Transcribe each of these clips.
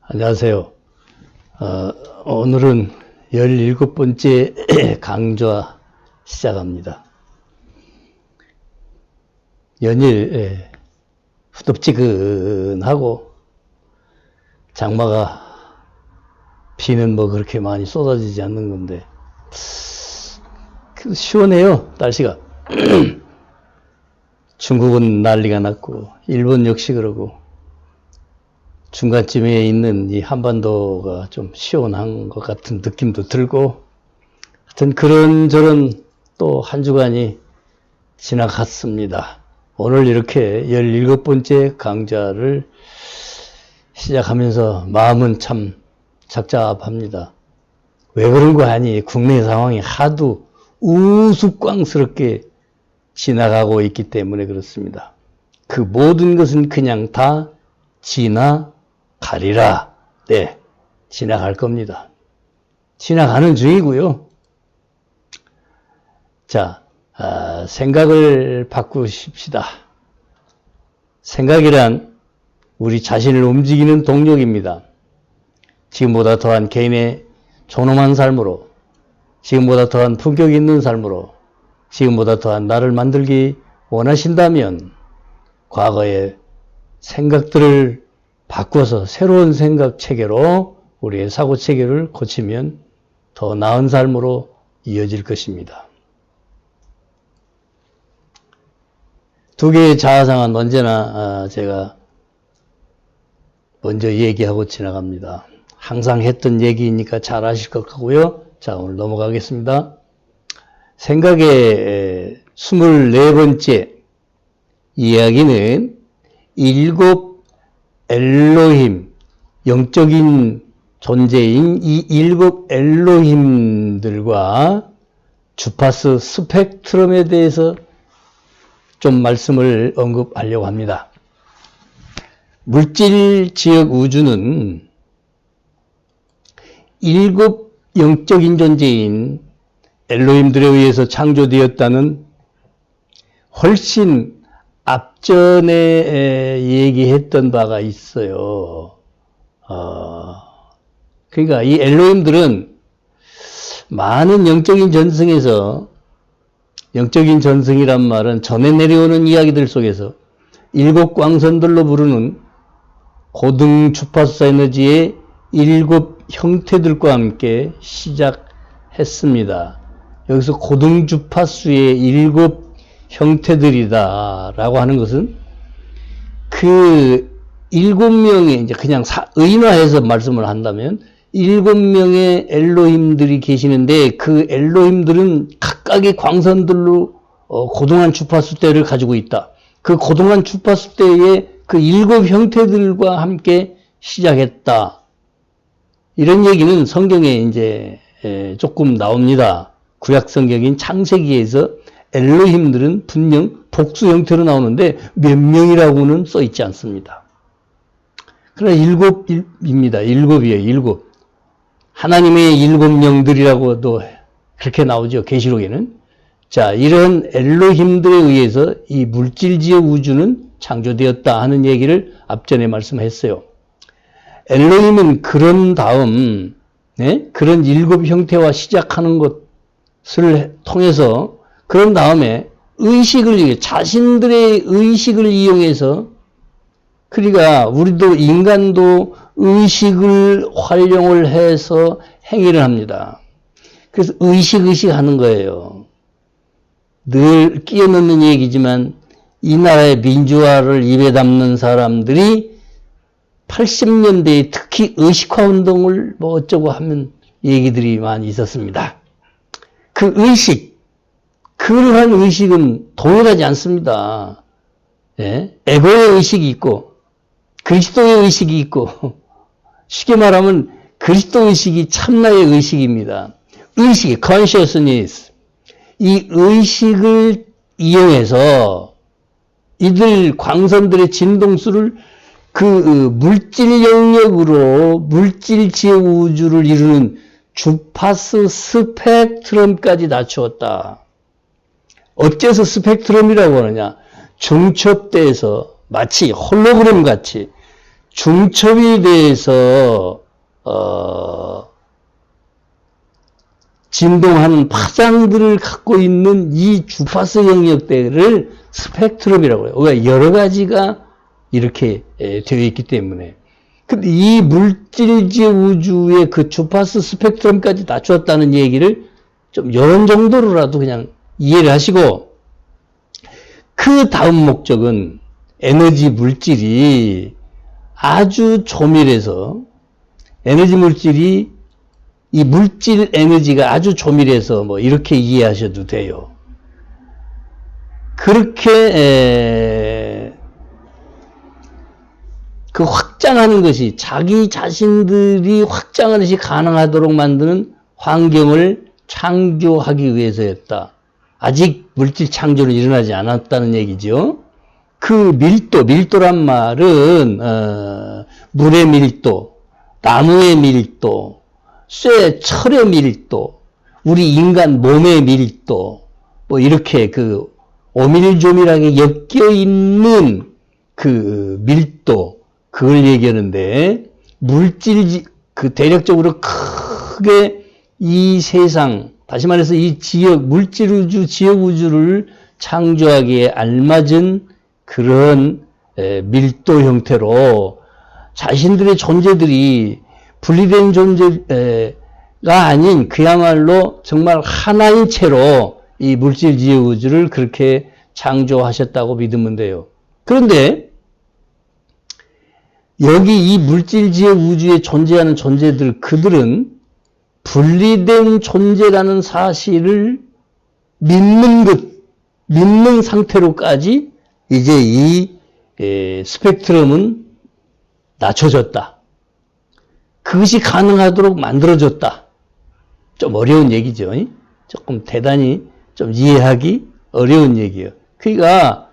안녕하세요. 오늘은 17번째 강좌 시작합니다. 연일 후덥지근하고 장마가 비는 뭐 그렇게 많이 쏟아지지 않는 건데 시원해요, 날씨가. 중국은 난리가 났고 일본 역시 그러고 중간쯤에 있는 이 한반도가 좀 시원한 것 같은 느낌도 들고, 하여튼 그런저런 또 한 주간이 지나갔습니다. 오늘 이렇게 17번째 강좌를 시작하면서 마음은 참 착잡합니다. 왜 그런 거 아니? 국내 상황이 하도 우스꽝스럽게 지나가고 있기 때문에 그렇습니다. 그 모든 것은 그냥 다 지나가리라. 네, 지나갈 겁니다. 지나가는 중이고요. 자, 생각을 바꾸십시다. 생각이란 우리 자신을 움직이는 동력입니다. 지금보다 더한 개인의 존엄한 삶으로, 지금보다 더한 품격 있는 삶으로, 지금보다 더한 나를 만들기 원하신다면 과거의 생각들을 바꿔서 새로운 생각 체계로 우리의 사고 체계를 고치면 더 나은 삶으로 이어질 것입니다. 두 개의 자아상은 언제나 제가 먼저 얘기하고 지나갑니다. 항상 했던 얘기이니까 잘 아실 것 같고요. 자, 오늘 넘어가겠습니다. 생각의 24번째 이야기는 일곱 엘로힘, 영적인 존재인 이 일곱 엘로힘들과 주파수 스펙트럼에 대해서 좀 말씀을 언급하려고 합니다. 물질 지역 우주는 일곱 영적인 존재인 엘로힘들에 의해서 창조되었다는 훨씬 앞전에 얘기했던 바가 있어요. 그러니까 이 엘로힘들은 많은 영적인 전승에서, 영적인 전승이란 말은 전해 내려오는 이야기들 속에서 일곱 광선들로 부르는 고등 주파수 에너지의 일곱 형태들과 함께 시작했습니다. 여기서 고등 주파수의 일곱 형태들이다 라고 하는 것은 그 7명의, 이제 그냥 의인화해서 말씀을 한다면 7명의 엘로힘들이 계시는데 그 엘로힘들은 각각의 광선들로 고동한 주파수대를 가지고 있다. 그 고동한 주파수대의 그 7 형태들과 함께 시작했다. 이런 얘기는 성경에 이제 조금 나옵니다. 구약 성경인 창세기에서 엘로힘들은 분명 복수 형태로 나오는데 몇 명이라고는 써 있지 않습니다. 그러나 7입니다. 7이에요. 7. 하나님의 7명들이라고도 그렇게 나오죠. 계시록에는. 자, 이런 엘로힘들에 의해서 이 물질지역 우주는 창조되었다 하는 얘기를 앞전에 말씀했어요. 엘로힘은 그런 다음, 그런 7 형태와 시작하는 것을 통해서 그런 다음에 자신들의 의식을 이용해서, 그러니까 우리도 인간도 의식을 활용을 해서 행위를 합니다. 그래서 의식 하는 거예요. 늘 끼어 넣는 얘기지만 이 나라의 민주화를 입에 담는 사람들이 80년대에 특히 의식화 운동을 뭐 어쩌고 하면 얘기들이 많이 있었습니다. 그 의식, 그러한 의식은 동일하지 않습니다. 에고의 의식이 있고 그리스도의 의식이 있고, 쉽게 말하면 그리스도 의식이 참나의 의식입니다. 의식, consciousness. 이 의식을 이용해서 이들 광선들의 진동수를 그 물질 영역으로 물질 지역 우주를 이루는 주파수 스펙트럼까지 낮추었다. 어째서 스펙트럼이라고 하느냐? 중첩대에서 마치 홀로그램 같이 중첩에 대해서 진동하는 파장들을 갖고 있는 이 주파수 영역대를 스펙트럼이라고 해요. 우리가 여러 가지가 이렇게 되어 있기 때문에. 근데 이 물질지 우주의 그 주파수 스펙트럼까지 낮췄다는 얘기를 좀 이런 정도로라도 그냥 이해를 하시고, 그 다음 목적은 에너지 물질이 아주 조밀해서, 에너지 물질이 이 물질 에너지가 아주 조밀해서 뭐 이렇게 이해하셔도 돼요. 그렇게 그 확장하는 것이, 자기 자신들이 확장하는 것이 가능하도록 만드는 환경을 창조하기 위해서였다. 아직 물질 창조는 일어나지 않았다는 얘기죠. 그 밀도란 말은 물의 밀도, 나무의 밀도, 철의 밀도, 우리 인간 몸의 밀도, 뭐 이렇게 그 오밀조밀하게 엮여 있는 그 밀도, 그걸 얘기하는데, 그 대략적으로 크게 이 세상, 다시 말해서 이 물질 우주, 지역 우주를 창조하기에 알맞은 그런 밀도 형태로 자신들의 존재들이 분리된 존재가 아닌 그야말로 정말 하나인 채로 이 물질 지역 우주를 그렇게 창조하셨다고 믿으면 돼요. 그런데 여기 이 물질 지역 우주에 존재하는 존재들, 그들은 분리된 존재라는 사실을 믿는 상태로까지 이제 이 스펙트럼은 낮춰졌다. 그것이 가능하도록 만들어졌다. 좀 어려운 얘기죠. 조금 대단히 좀 이해하기 어려운 얘기예요. 그러니까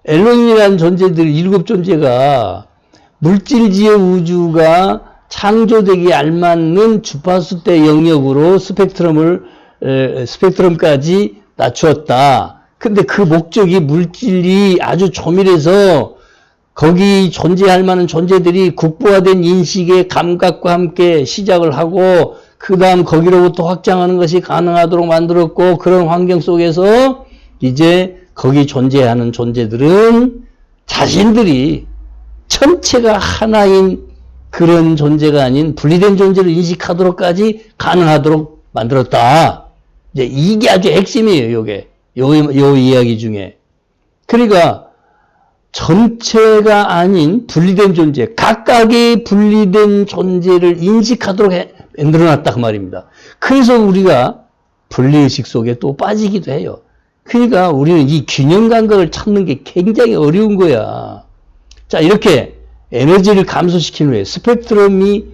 엘로힘이라는 존재들, 7 존재가 물질 지역 우주가 창조되기 알맞는 주파수대 영역으로 스펙트럼까지 낮추었다. 근데 그 목적이 물질이 아주 조밀해서 거기 존재할 만한 존재들이 국부화된 인식의 감각과 함께 시작을 하고, 그 다음 거기로부터 확장하는 것이 가능하도록 만들었고, 그런 환경 속에서 이제 거기 존재하는 존재들은 자신들이 전체가 하나인 그런 존재가 아닌 분리된 존재를 인식하도록까지 가능하도록 만들었다. 이제 이게 아주 핵심이에요, 요게. 요 이야기 중에. 그러니까 전체가 아닌 분리된 존재, 각각의 분리된 존재를 인식하도록 만들어놨다 그 말입니다. 그래서 우리가 분리의식 속에 또 빠지기도 해요. 그러니까 우리는 이 균형 감각을 찾는 게 굉장히 어려운 거야. 자, 이렇게 에너지를 감소시킨 후에 스펙트럼이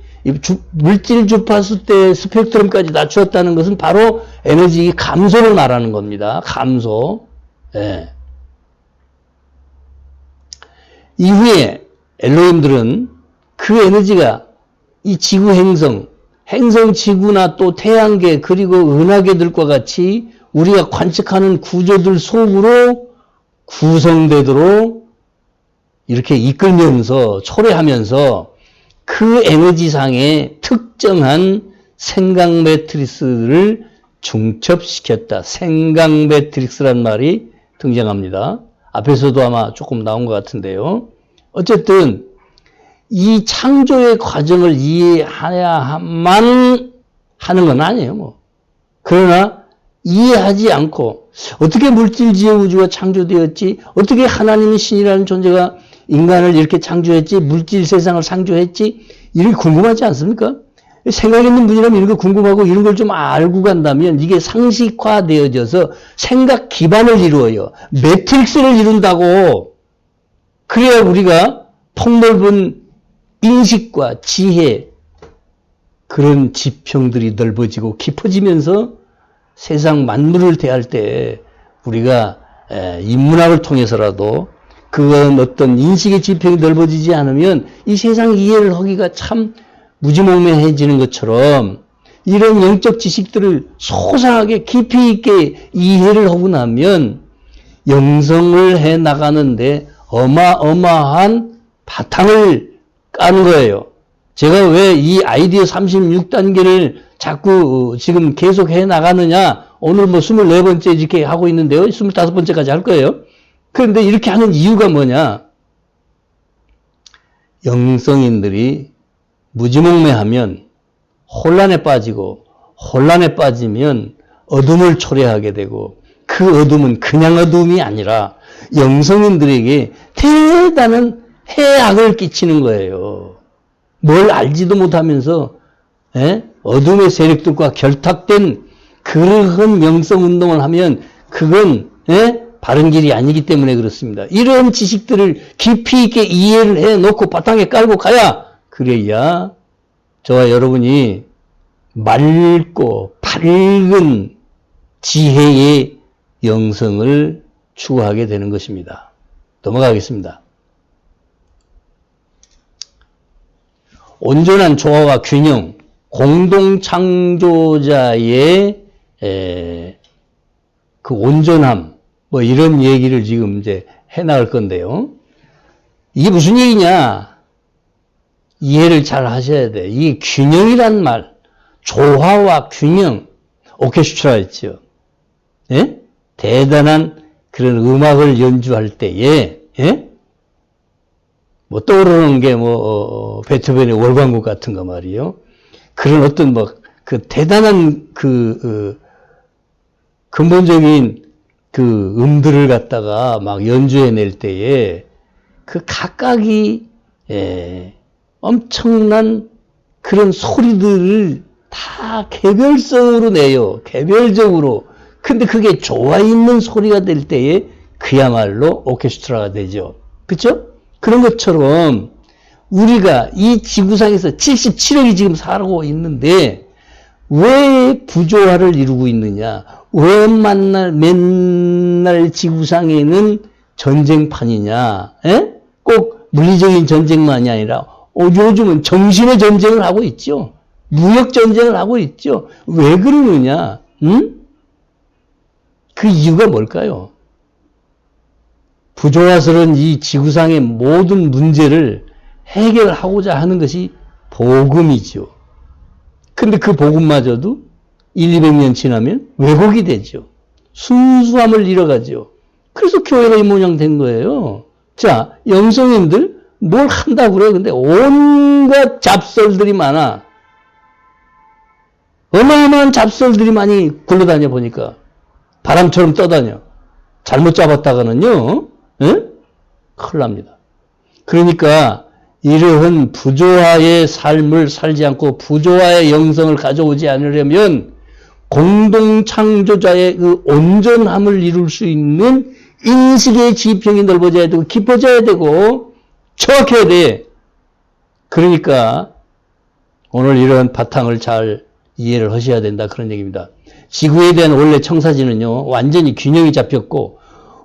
물질 주파수 때 스펙트럼까지 낮추었다는 것은 바로 에너지 감소를 말하는 겁니다. 감소. 예. 이후에 엘로힘들은 그 에너지가 이 지구 행성 지구나 또 태양계 그리고 은하계들과 같이 우리가 관측하는 구조들 속으로 구성되도록 이렇게 이끌면서 초래하면서 그 에너지상의 특정한 생각 매트리스를 중첩시켰다. 생각 매트릭스란 말이 등장합니다. 앞에서도 아마 조금 나온 것 같은데요. 어쨌든 이 창조의 과정을 이해해야만 하는 건 아니에요. 뭐. 그러나 이해하지 않고 어떻게 물질 지역 우주가 창조되었지? 어떻게 하나님의 신이라는 존재가 인간을 이렇게 창조했지? 물질 세상을 창조했지? 이렇게 궁금하지 않습니까? 생각 있는 분이라면 이런 거 궁금하고 이런 걸 좀 알고 간다면 이게 상식화되어져서 생각 기반을 이루어요. 매트릭스를 이룬다고. 그래야 우리가 폭넓은 인식과 지혜, 그런 지평들이 넓어지고 깊어지면서 세상 만물을 대할 때 우리가 인문학을 통해서라도 그건 어떤 인식의 지평이 넓어지지 않으면 이 세상 이해를 하기가 참 무지몽매해지는 것처럼 이런 영적 지식들을 소상하게 깊이 있게 이해를 하고 나면 영성을 해 나가는데 어마어마한 바탕을 까는 거예요. 제가 왜 이 아이디어 36단계를 자꾸 지금 계속 해 나가느냐. 오늘 뭐 24번째 이렇게 하고 있는데요. 25번째까지 할 거예요. 그런데 이렇게 하는 이유가 뭐냐. 영성인들이 무지몽매하면 혼란에 빠지고 혼란에 빠지면 어둠을 초래하게 되고 그 어둠은 그냥 어둠이 아니라 영성인들에게 대단한 해악을 끼치는 거예요. 뭘 알지도 못하면서 어둠의 세력들과 결탁된 그러한 영성운동을 하면 그건 바른 길이 아니기 때문에 그렇습니다. 이런 지식들을 깊이 있게 이해를 해놓고 바탕에 깔고 가야 그래야 저와 여러분이 맑고 밝은 지혜의 영성을 추구하게 되는 것입니다. 넘어가겠습니다. 온전한 조화와 균형, 공동창조자의 그 온전함, 뭐 이런 얘기를 지금 이제 해나갈 건데요. 이게 무슨 얘기냐? 이해를 잘 하셔야 돼. 이게 균형이란 말, 조화와 균형, 오케스트라 있죠. 예? 대단한 그런 음악을 연주할 때에, 뭐 떠오르는 게 베토벤의 월광곡 같은 거 말이요. 그런 어떤 그 대단한 근본적인 그 음들을 갖다가 막 연주해낼 때에 그 각각이 엄청난 그런 소리들을 다 개별성으로 내요. 개별적으로. 근데 그게 좋아 있는 소리가 될 때에 그야말로 오케스트라가 되죠. 그렇죠? 그런 것처럼 우리가 이 지구상에서 77억이 지금 살고 있는데 왜 부조화를 이루고 있느냐? 왜 맨날 지구상에는 전쟁판이냐? 꼭 물리적인 전쟁만이 아니라 요즘은 정신의 전쟁을 하고 있죠. 무역 전쟁을 하고 있죠. 왜 그러느냐? 그 이유가 뭘까요? 부조화스러운 이 지구상의 모든 문제를 해결하고자 하는 것이 복음이죠. 근데 그 복음마저도 200년 지나면 왜곡이 되죠. 순수함을 잃어가죠. 그래서 교회가 이 모양 된 거예요. 자, 영성인들 뭘 한다고 그래요? 근데 온갖 잡설들이 많아. 어마어마한 잡설들이 많이 굴러다녀 보니까 바람처럼 떠다녀. 잘못 잡았다가는요, 큰일 납니다. 그러니까 이러한 부조화의 삶을 살지 않고 부조화의 영성을 가져오지 않으려면 공동창조자의 그 온전함을 이룰 수 있는 인식의 지평이 넓어져야 되고 깊어져야 되고 정확해야 돼. 그러니까 오늘 이러한 바탕을 잘 이해를 하셔야 된다 그런 얘기입니다. 지구에 대한 원래 청사진은요 완전히 균형이 잡혔고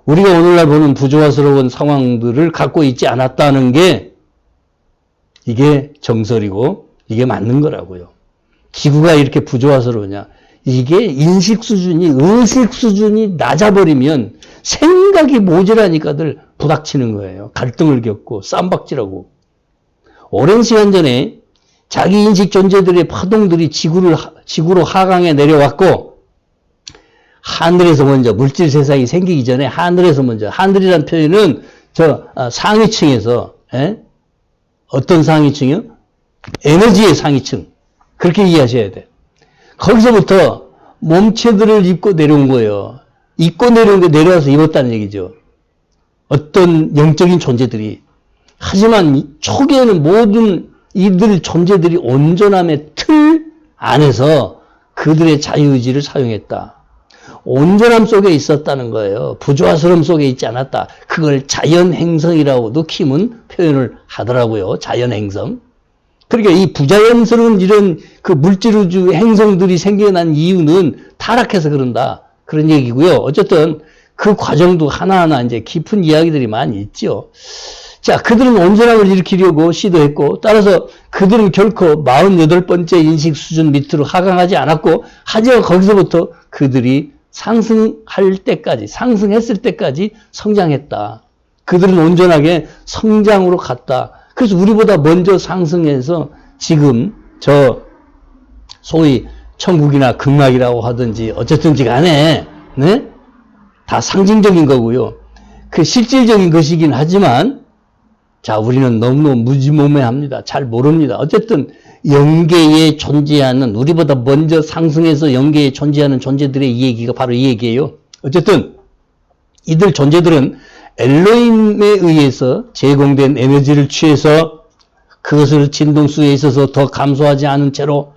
우리가 오늘날 보는 부조화스러운 상황들을 갖고 있지 않았다는 게 이게 정설이고 이게 맞는 거라고요. 지구가 이렇게 부조화스러우냐? 이게 인식 수준이 의식 수준이 낮아버리면 생각이 모자라니까들 부닥치는 거예요. 갈등을 겪고 쌈박질하고. 오랜 시간 전에 자기 인식 존재들의 파동들이 지구로 하강해 내려왔고 하늘에서 먼저 물질 세상이 생기기 전에 하늘에서 먼저 하늘이라는 표현은 상위층에서 어떤 상위층이요? 에너지의 상위층. 그렇게 이해하셔야 돼. 거기서부터 몸체들을 입고 내려온 거예요. 입고 내려온 게 내려와서 입었다는 얘기죠. 어떤 영적인 존재들이. 하지만 초기에는 모든 이들 존재들이 온전함의 틀 안에서 그들의 자유의지를 사용했다. 온전함 속에 있었다는 거예요. 부조화스러움 속에 있지 않았다. 그걸 자연행성이라고도 킴은 표현을 하더라고요. 자연행성. 그러니까 이 부자연스러운 이런 그 물질우주 행성들이 생겨난 이유는 타락해서 그런다. 그런 얘기고요. 어쨌든 그 과정도 하나하나 이제 깊은 이야기들이 많이 있죠. 자, 그들은 온전함을 일으키려고 시도했고, 따라서 그들은 결코 48번째 인식 수준 밑으로 하강하지 않았고, 하지만 거기서부터 그들이 상승했을 때까지 성장했다. 그들은 온전하게 성장으로 갔다. 그래서 우리보다 먼저 상승해서 지금 저 소위 천국이나 극락이라고 하든지 어쨌든지 간에 네? 다 상징적인 거고요. 그 실질적인 것이긴 하지만 자, 우리는 너무너무 무지몽매합니다. 잘 모릅니다. 어쨌든 영계에 존재하는 우리보다 먼저 상승해서 영계에 존재하는 존재들의 이 얘기가 바로 이 얘기예요. 어쨌든 이들 존재들은 엘로힘에 의해서 제공된 에너지를 취해서 그것을 진동수에 있어서 더 감소하지 않은 채로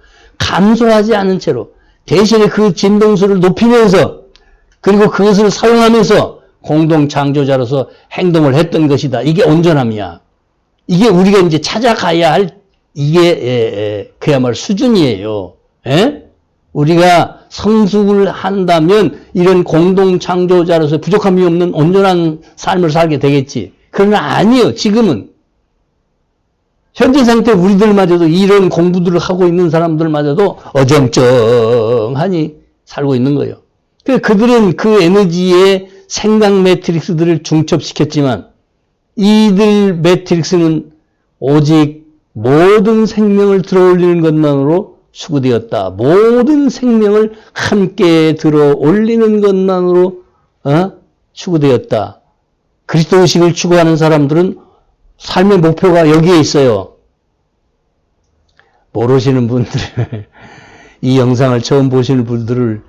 대신에 그 진동수를 높이면서 그리고 그것을 사용하면서 공동 창조자로서 행동을 했던 것이다. 이게 온전함이야. 이게 우리가 이제 찾아가야 할 이게 그야말로 수준이에요. 에? 우리가 성숙을 한다면 이런 공동 창조자로서 부족함이 없는 온전한 삶을 살게 되겠지. 그러나 아니요. 지금은 현재 상태 우리들마저도 이런 공부들을 하고 있는 사람들마저도 어정쩡하니 살고 있는 거예요. 그들은 그 에너지의 생각 매트릭스들을 중첩시켰지만 이들 매트릭스는 오직 모든 생명을 들어올리는 것만으로 추구되었다. 모든 생명을 함께 들어올리는 것만으로 추구되었다. 그리스도의식을 추구하는 사람들은 삶의 목표가 여기에 있어요. 모르시는 분들, 이 영상을 처음 보시는 분들을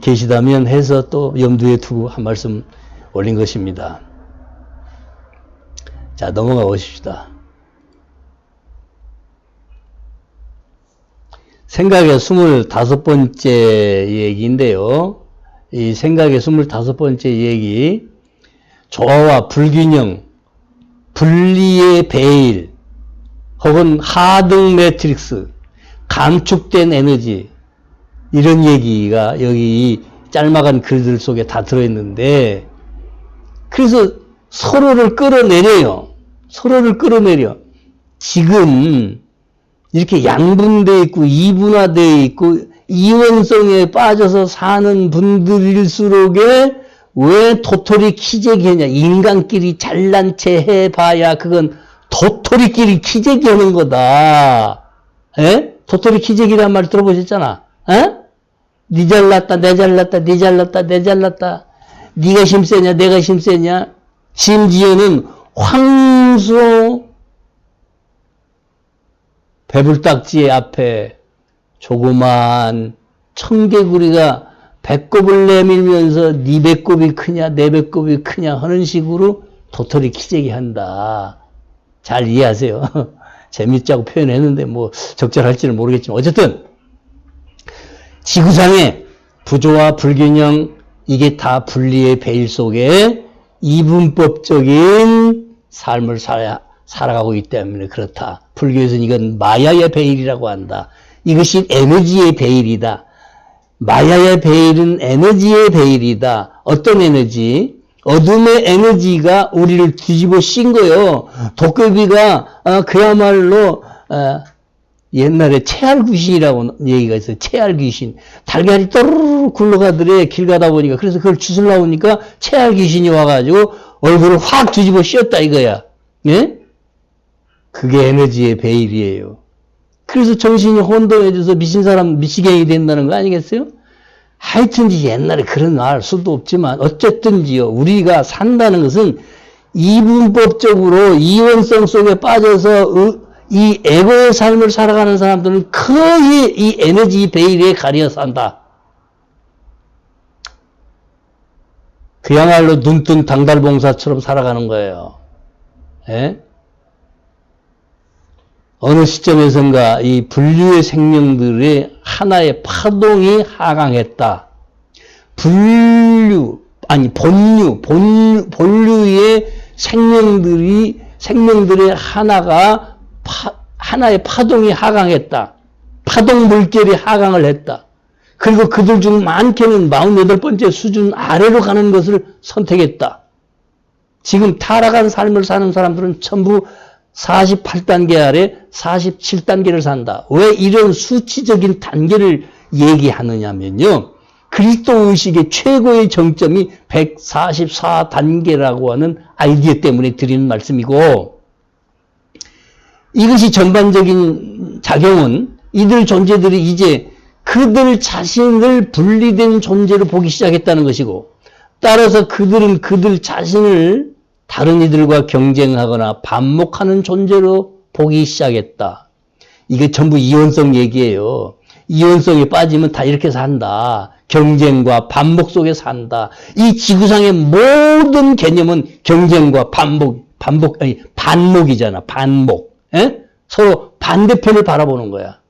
계시다면 해서 또 염두에 두고 한 말씀 올린 것입니다. 자, 넘어가 보십시다. 생각의 25번째 얘기인데요. 이 생각의 25번째 얘기, 조화와 불균형, 분리의 배일, 혹은 하등 매트릭스, 감축된 에너지, 이런 얘기가 여기 이 짤막한 글들 속에 다 들어있는데, 그래서 서로를 끌어내려요. 서로를 끌어내려. 지금 이렇게 양분되어 있고 이분화되어 있고 이원성에 빠져서 사는 분들일수록에 왜 도토리 키재기하냐. 인간끼리 잘난 체 해봐야 그건 도토리끼리 키재기 하는 거다. 에? 도토리 키재기란 말 들어보셨잖아. 에? 니 잘났다, 내 잘났다, 니 잘났다, 내 잘났다. 니가 힘세냐, 내가 힘세냐. 심지어는 황소 배불딱지 앞에 조그만 청개구리가 배꼽을 내밀면서 니 배꼽이 크냐, 내 배꼽이 크냐 하는 식으로 도토리 키재기 한다. 잘 이해하세요. 재밌자고 표현했는데 뭐 적절할지는 모르겠지만 어쨌든 지구상의 부조와 불균형 이게 다 분리의 배일 속에 이분법적인 삶을 살아가고 있기 때문에 그렇다. 불교에서는 이건 마야의 배일이라고 한다. 이것이 에너지의 배일이다. 마야의 배일은 에너지의 배일이다. 어떤 에너지? 어둠의 에너지가 우리를 뒤집어 씌인 거예요. 도깨비가 그야말로 옛날에 채알귀신이라고 얘기가 있어요. 채알귀신. 달걀이 또르르 굴러가더래 길 가다 보니까. 그래서 그걸 주술라 오니까 채알귀신이 와가지고 얼굴을 확 뒤집어 씌웠다 이거야. 예? 그게 에너지의 배일이에요. 그래서 정신이 혼돈해져서 미친 사람 미치갱이 된다는 거 아니겠어요? 하여튼지 옛날에 그런 말 수도 없지만 어쨌든지요. 우리가 산다는 것은 이분법적으로 이원성 속에 빠져서 이 에고의 삶을 살아가는 사람들은 거의 이 에너지 베일에 가려 산다. 그야말로 눈뜬 당달봉사처럼 살아가는 거예요. 예? 어느 시점에선가 이 분류의 생명들의 하나의 파동이 하강했다. 본류의 생명들의 하나의 파동이 하강했다. 파동 물결이 하강을 했다. 그리고 그들 중 많게는 48번째 수준 아래로 가는 것을 선택했다. 지금 타락한 삶을 사는 사람들은 전부 48단계 아래 47단계를 산다. 왜 이런 수치적인 단계를 얘기하느냐면요. 그리스도 의식의 최고의 정점이 144단계라고 하는 아이디어 때문에 드리는 말씀이고, 이것이 전반적인 작용은 이들 존재들이 이제 그들 자신을 분리된 존재로 보기 시작했다는 것이고, 따라서 그들은 그들 자신을 다른 이들과 경쟁하거나 반목하는 존재로 보기 시작했다. 이게 전부 이원성 얘기예요. 이원성에 빠지면 다 이렇게 산다. 경쟁과 반목 속에 산다. 이 지구상의 모든 개념은 경쟁과 반목이잖아. 반목. 에? 서로 반대편을 바라보는 거야.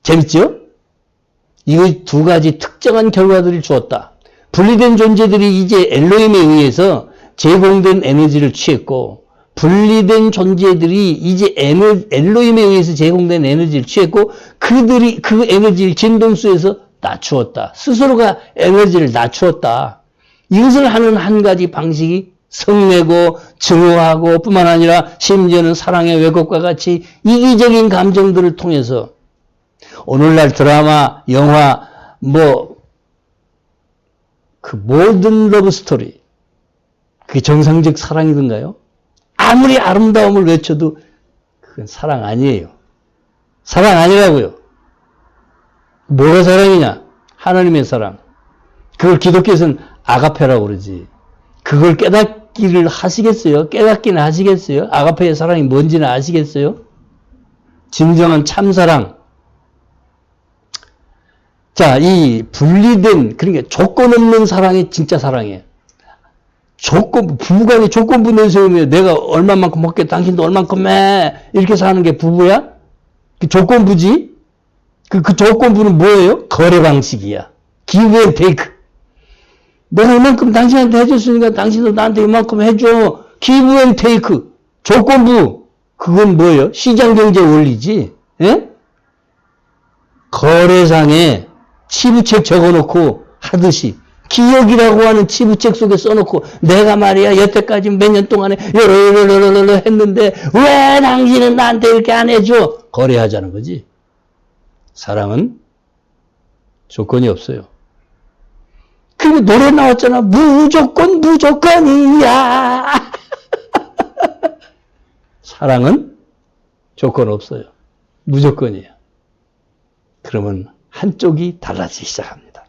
재밌죠? 이거 두 가지 특정한 결과들을 주었다. 분리된 존재들이 이제 엘로힘에 의해서 제공된 에너지를 취했고, 분리된 존재들이 이제 엘로힘에 의해서 제공된 에너지를 취했고, 그들이 그 에너지를 진동수에서 낮추었다. 스스로가 에너지를 낮추었다. 이것을 하는 한 가지 방식이 성내고 증오하고 뿐만 아니라 심지어는 사랑의 왜곡과 같이 이기적인 감정들을 통해서 오늘날 드라마, 영화, 그 모든 러브 스토리, 그게 정상적 사랑이던가요? 아무리 아름다움을 외쳐도 그건 사랑 아니에요. 사랑 아니라고요. 뭐가 사랑이냐? 하나님의 사랑. 그걸 기독교에서는 아가페라고 그러지. 그걸 깨닫기를 하시겠어요? 깨닫기는 하시겠어요? 아가페의 사랑이 뭔지는 아시겠어요? 진정한 참사랑. 자, 이 분리된, 그러니까 조건 없는 사랑이 진짜 사랑이에요. 부부간에 조건부 내세우면 내가 얼마만큼 먹게, 당신도 얼만큼 해. 이렇게 사는 게 부부야? 그 조건부지? 그 조건부는 뭐예요? 거래 방식이야. give and take. 내가 이만큼 당신한테 해줬으니까 당신도 나한테 이만큼 해줘. give and take. 조건부. 그건 뭐예요? 시장경제 원리지. 예? 거래상에 치부책 적어놓고 하듯이 기억이라고 하는 치부책 속에 써놓고 내가 말이야 여태까지 몇 년 동안에 여러 했는데 왜 당신은 나한테 이렇게 안 해줘? 거래하자는 거지. 사랑은 조건이 없어요. 그리고 노래 나왔잖아. 무조건이야. 사랑은 조건 없어요. 무조건이야. 그러면 한쪽이 달라지기 시작합니다.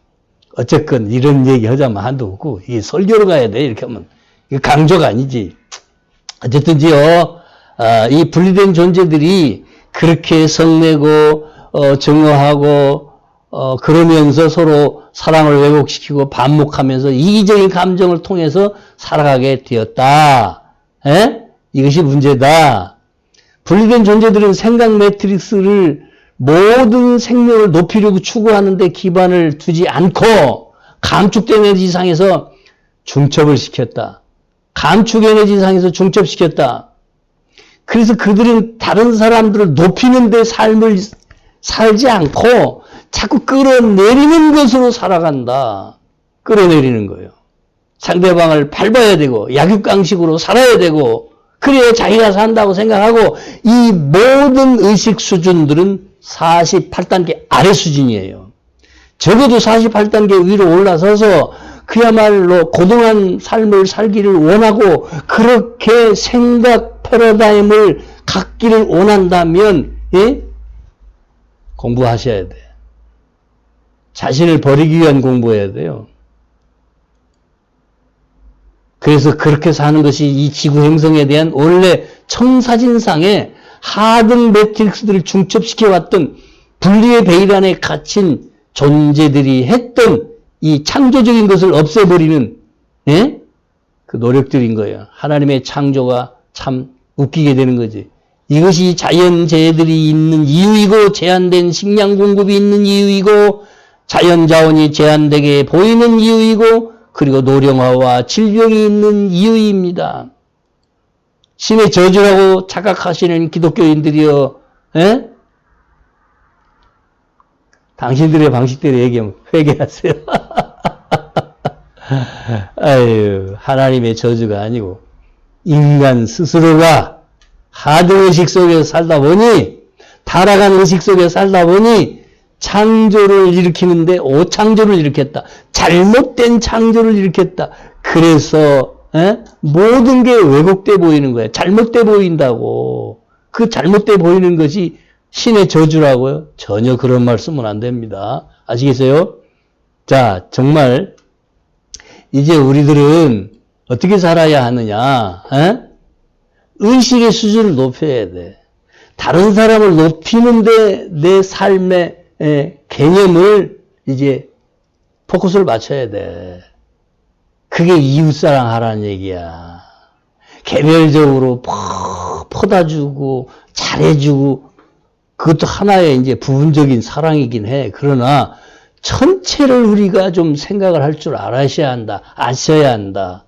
어쨌건 이런 얘기 하자면 한도 없고, 이게 설교로 가야 돼. 이렇게 하면. 이게 강조가 아니지. 어쨌든지요, 이 분리된 존재들이 그렇게 성내고, 증오하고, 그러면서 서로 사랑을 왜곡시키고 반목하면서 이기적인 감정을 통해서 살아가게 되었다. 에? 이것이 문제다. 분리된 존재들은 생각 매트릭스를 모든 생명을 높이려고 추구하는데 기반을 두지 않고 감축된 에너지상에서 중첩을 시켰다. 감축 에너지상에서 중첩시켰다. 그래서 그들은 다른 사람들을 높이는 데 삶을 살지 않고 자꾸 끌어내리는 것으로 살아간다. 끌어내리는 거예요. 상대방을 밟아야 되고 약육강식으로 살아야 되고 그래야 자기가 산다고 생각하고 이 모든 의식 수준들은 48단계 아래 수준이에요. 적어도 48단계 위로 올라서서 그야말로 고등한 삶을 살기를 원하고 그렇게 생각 패러다임을 갖기를 원한다면 예? 공부하셔야 돼. 자신을 버리기 위한 공부해야 돼요. 그래서 그렇게 사는 것이 이 지구 행성에 대한 원래 청사진상의 하등 매트릭스들을 중첩시켜왔던 분리의 베일 안에 갇힌 존재들이 했던 이 창조적인 것을 없애버리는 예? 그 노력들인 거예요. 하나님의 창조가 참 웃기게 되는 거지. 이것이 자연재해들이 있는 이유이고 제한된 식량 공급이 있는 이유이고 자연자원이 제한되게 보이는 이유이고 그리고 노령화와 질병이 있는 이유입니다. 신의 저주라고 착각하시는 기독교인들이요. 에? 당신들의 방식대로 얘기하면 회개하세요. 아유, 하나님의 저주가 아니고 인간 스스로가 하등 의식 속에 살다 보니 타락한 의식 속에 살다 보니 창조를 일으키는데 오창조를 일으켰다. 잘못된 창조를 일으켰다. 그래서 모든 게 왜곡돼 보이는 거예요. 잘못돼 보인다고. 그 잘못돼 보이는 것이 신의 저주라고요? 전혀 그런 말씀은 안 됩니다. 아시겠어요? 자, 정말 이제 우리들은 어떻게 살아야 하느냐? 의식의 수준을 높여야 돼. 다른 사람을 높이는데 내 삶의 개념을 이제 포커스를 맞춰야 돼. 그게 이웃사랑 하라는 얘기야. 개별적으로 퍼다주고 잘해주고 그것도 하나의 이제 부분적인 사랑이긴 해. 그러나 전체를 우리가 좀 생각을 할 줄 아셔야 한다.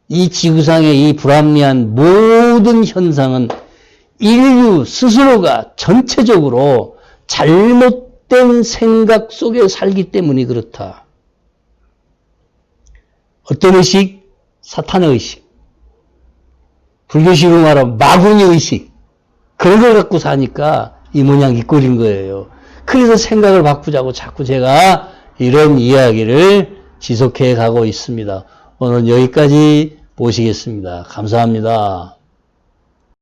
이 지구상의 이 불합리한 모든 현상은 인류 스스로가 전체적으로 잘못된 생각 속에 살기 때문이 그렇다. 어떤 의식? 사탄의 의식. 불교식으로 말하면 마구니 의식. 그런 걸 갖고 사니까 이 모양 이 꼴인 거예요. 그래서 생각을 바꾸자고 자꾸 제가 이런 이야기를 지속해 가고 있습니다. 오늘 여기까지 모시겠습니다. 감사합니다.